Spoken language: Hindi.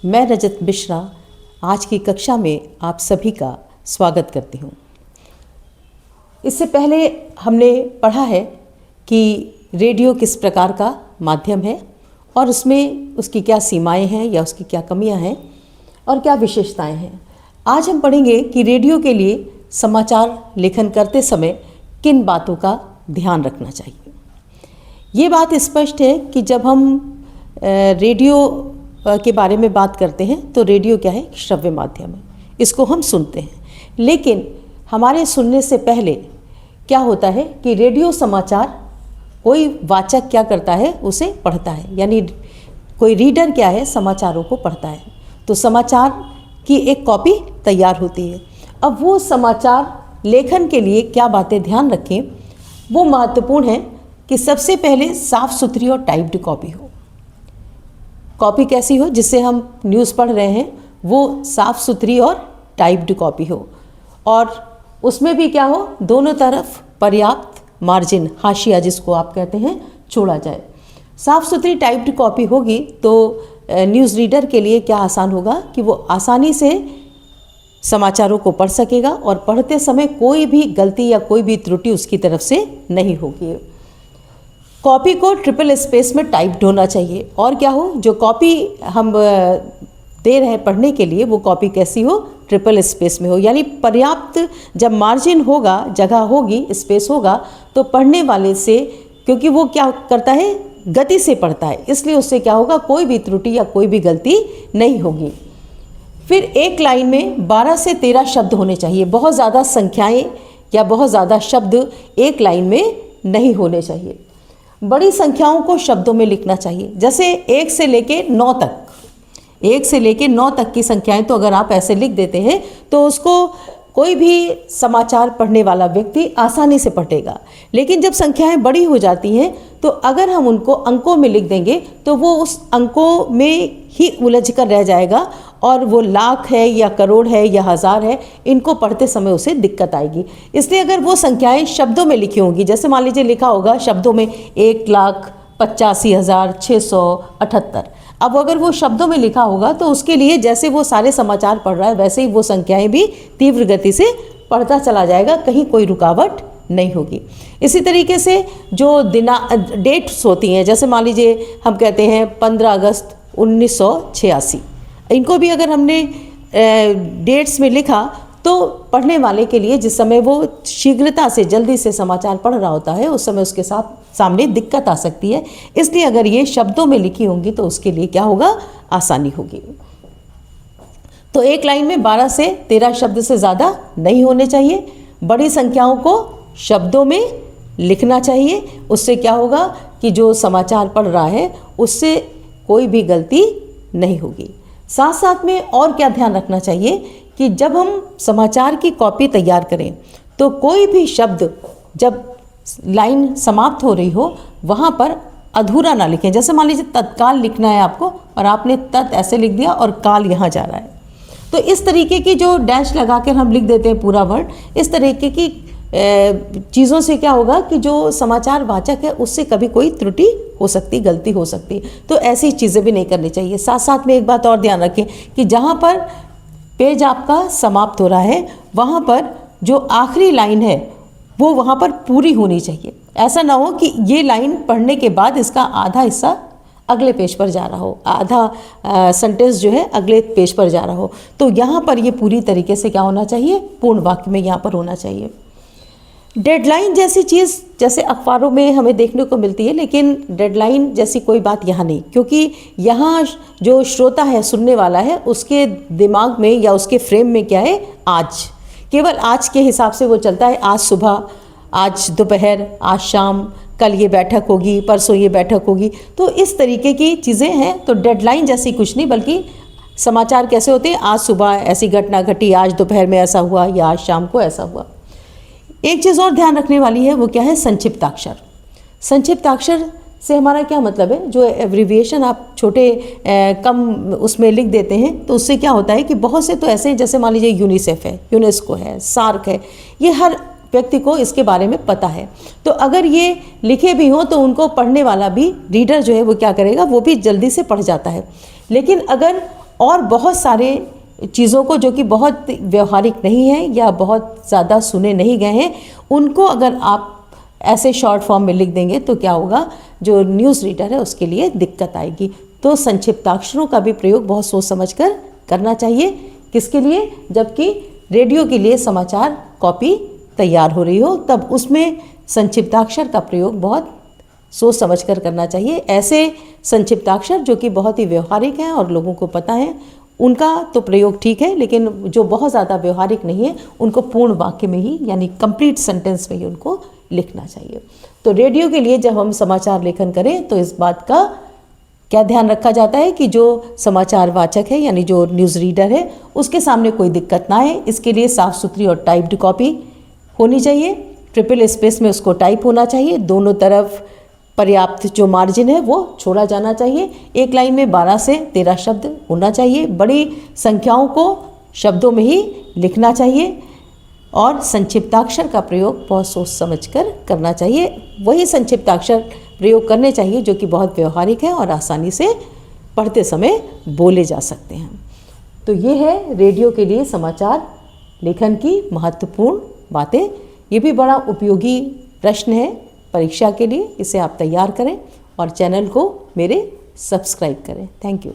मैं रजत मिश्रा आज की कक्षा में आप सभी का स्वागत करती हूँ। इससे पहले हमने पढ़ा है कि रेडियो किस प्रकार का माध्यम है और उसमें उसकी क्या सीमाएं हैं या उसकी क्या कमियां हैं और क्या विशेषताएं हैं। आज हम पढ़ेंगे कि रेडियो के लिए समाचार लेखन करते समय किन बातों का ध्यान रखना चाहिए। ये बात स्पष्ट है कि जब हम रेडियो के बारे में बात करते हैं तो रेडियो क्या है, श्रव्य माध्यम है, इसको हम सुनते हैं। लेकिन हमारे सुनने से पहले क्या होता है कि रेडियो समाचार कोई वाचक क्या करता है, उसे पढ़ता है, यानी कोई रीडर क्या है, समाचारों को पढ़ता है। तो समाचार की एक कॉपी तैयार होती है। अब वो समाचार लेखन के लिए क्या बातें ध्यान रखें, वो महत्वपूर्ण है कि सबसे पहले साफ़ सुथरी और टाइप्ड कॉपी हो। कॉपी कैसी हो, जिससे हम न्यूज़ पढ़ रहे हैं वो साफ़ सुथरी और टाइप्ड कॉपी हो, और उसमें भी क्या हो, दोनों तरफ पर्याप्त मार्जिन, हाशिया जिसको आप कहते हैं, छोड़ा जाए। साफ़ सुथरी टाइप्ड कॉपी होगी तो न्यूज़ रीडर के लिए क्या आसान होगा कि वो आसानी से समाचारों को पढ़ सकेगा और पढ़ते समय कोई भी गलती या कोई भी त्रुटि उसकी तरफ से नहीं होगी। कॉपी को ट्रिपल स्पेस में टाइप्ड होना चाहिए, और क्या हो, जो कॉपी हम दे रहे हैं पढ़ने के लिए वो कॉपी कैसी हो, ट्रिपल स्पेस में हो, यानी पर्याप्त जब मार्जिन होगा, जगह होगी, स्पेस होगा, तो पढ़ने वाले से, क्योंकि वो क्या करता है, गति से पढ़ता है, इसलिए उससे क्या होगा, कोई भी त्रुटि या कोई भी गलती नहीं होगी। फिर एक लाइन में 12 से 13 शब्द होने चाहिए। बहुत ज़्यादा संख्याएं या बहुत ज़्यादा शब्द एक लाइन में नहीं होने चाहिए। बड़ी संख्याओं को शब्दों में लिखना चाहिए, जैसे 1 से लेके 9 तक, 1 से लेके 9 तक की संख्याएं तो अगर आप ऐसे लिख देते हैं तो उसको कोई भी समाचार पढ़ने वाला व्यक्ति आसानी से पढ़ेगा। लेकिन जब संख्याएं बड़ी हो जाती हैं तो अगर हम उनको अंकों में लिख देंगे तो वो उस अंकों में ही उलझ कर रह जाएगा, और वो लाख है या करोड़ है या हज़ार है, इनको पढ़ते समय उसे दिक्कत आएगी। इसलिए अगर वो संख्याएं शब्दों में लिखी होंगी, जैसे मान लीजिए लिखा होगा शब्दों में 1,85,678, अब अगर वो शब्दों में लिखा होगा तो उसके लिए जैसे वो सारे समाचार पढ़ रहा है वैसे ही वो संख्याएं भी तीव्र गति से पढ़ता चला जाएगा, कहीं कोई रुकावट नहीं होगी। इसी तरीके से जो डेट्स होती हैं, जैसे मान लीजिए हम कहते हैं 15 अगस्त 1986, इनको भी अगर हमने डेट्स में लिखा तो पढ़ने वाले के लिए, जिस समय वो शीघ्रता से जल्दी से समाचार पढ़ रहा होता है, उस समय उसके सामने दिक्कत आ सकती है। इसलिए अगर ये शब्दों में लिखी होंगी तो उसके लिए क्या होगा, आसानी होगी। तो एक लाइन में 12 से 13 शब्द से ज़्यादा नहीं होने चाहिए। बड़ी संख्याओं को शब्दों में लिखना चाहिए। उससे क्या होगा कि जो समाचार पढ़ रहा है उससे कोई भी गलती नहीं होगी। साथ साथ में और क्या ध्यान रखना चाहिए कि जब हम समाचार की कॉपी तैयार करें तो कोई भी शब्द जब लाइन समाप्त हो रही हो वहाँ पर अधूरा ना लिखें। जैसे मान लीजिए तत्काल लिखना है आपको और आपने तत् ऐसे लिख दिया और काल यहाँ जा रहा है, तो इस तरीके की जो डैश लगा कर हम लिख देते हैं पूरा वर्ड, इस तरीके की चीज़ों से क्या होगा कि जो समाचार वाचक है उससे कभी कोई त्रुटि हो सकती, गलती हो सकती। तो ऐसी चीज़ें भी नहीं करनी चाहिए। साथ साथ में एक बात और ध्यान रखें कि जहाँ पर पेज आपका समाप्त हो रहा है वहाँ पर जो आखिरी लाइन है वो वहाँ पर पूरी होनी चाहिए। ऐसा ना हो कि ये लाइन पढ़ने के बाद इसका आधा हिस्सा अगले पेज पर जा रहा हो, आधा सेंटेंस जो है अगले पेज पर जा रहा हो। तो यहाँ पर ये पूरी तरीके से क्या होना चाहिए, पूर्ण वाक्य में यहाँ पर होना चाहिए। डेडलाइन जैसी चीज़ जैसे अखबारों में हमें देखने को मिलती है, लेकिन डेडलाइन जैसी कोई बात यहाँ नहीं, क्योंकि यहाँ जो श्रोता है, सुनने वाला है, उसके दिमाग में या उसके फ्रेम में क्या है, आज, केवल आज के हिसाब से वो चलता है। आज सुबह, आज दोपहर, आज शाम, कल ये बैठक होगी, परसों ये बैठक होगी, तो इस तरीके की चीज़ें हैं। तो डेडलाइन जैसी कुछ नहीं, बल्कि समाचार कैसे होते हैं, आज सुबह ऐसी घटना घटी, आज दोपहर में ऐसा हुआ या आज शाम को ऐसा हुआ। एक चीज़ और ध्यान रखने वाली है, वो क्या है, संक्षिप्ताक्षर। संक्षिप्ताक्षर से हमारा क्या मतलब है, जो एब्रिविएशन आप छोटे कम उसमें लिख देते हैं तो उससे क्या होता है कि बहुत से तो ऐसे, जैसे मान लीजिए यूनिसेफ है, यूनेस्को है, सार्क है, ये हर व्यक्ति को इसके बारे में पता है। तो अगर ये लिखे भी हों तो उनको पढ़ने वाला भी, रीडर जो है वो क्या करेगा, वो भी जल्दी से पढ़ जाता है। लेकिन अगर और बहुत सारे चीज़ों को जो कि बहुत व्यवहारिक नहीं है या बहुत ज़्यादा सुने नहीं गए हैं, उनको अगर आप ऐसे शॉर्ट फॉर्म में लिख देंगे तो क्या होगा, जो न्यूज़ रीडर है उसके लिए दिक्कत आएगी। तो संक्षिप्ताक्षरों का भी प्रयोग बहुत सोच समझ कर करना चाहिए। किसके लिए? जबकि रेडियो के लिए समाचार कॉपी तैयार हो रही हो, तब उसमें संक्षिप्ताक्षर का प्रयोग बहुत सोच समझ कर करना चाहिए। ऐसे संक्षिप्ताक्षर जो कि बहुत ही व्यवहारिक हैं और लोगों को पता है, उनका तो प्रयोग ठीक है, लेकिन जो बहुत ज़्यादा व्यवहारिक नहीं है उनको पूर्ण वाक्य में ही यानी कंप्लीट सेंटेंस में ही उनको लिखना चाहिए। तो रेडियो के लिए जब हम समाचार लेखन करें तो इस बात का क्या ध्यान रखा जाता है कि जो समाचार वाचक है यानी जो न्यूज़ रीडर है उसके सामने कोई दिक्कत ना आए। इसके लिए साफ़ सुथरी और टाइप्ड कॉपी होनी चाहिए, ट्रिपल स्पेस में उसको टाइप होना चाहिए, दोनों तरफ पर्याप्त जो मार्जिन है वो छोड़ा जाना चाहिए। एक लाइन में 12 से 13 शब्द होना चाहिए। बड़ी संख्याओं को शब्दों में ही लिखना चाहिए और संक्षिप्ताक्षर का प्रयोग बहुत सोच समझकर करना चाहिए। वही संक्षिप्ताक्षर प्रयोग करने चाहिए जो कि बहुत व्यवहारिक है और आसानी से पढ़ते समय बोले जा सकते हैं। तो ये है रेडियो के लिए समाचार लेखन की महत्वपूर्ण बातें। ये भी बड़ा उपयोगी प्रश्न है परीक्षा के लिए, इसे आप तैयार करें और चैनल को मेरे सब्सक्राइब करें। Thank you.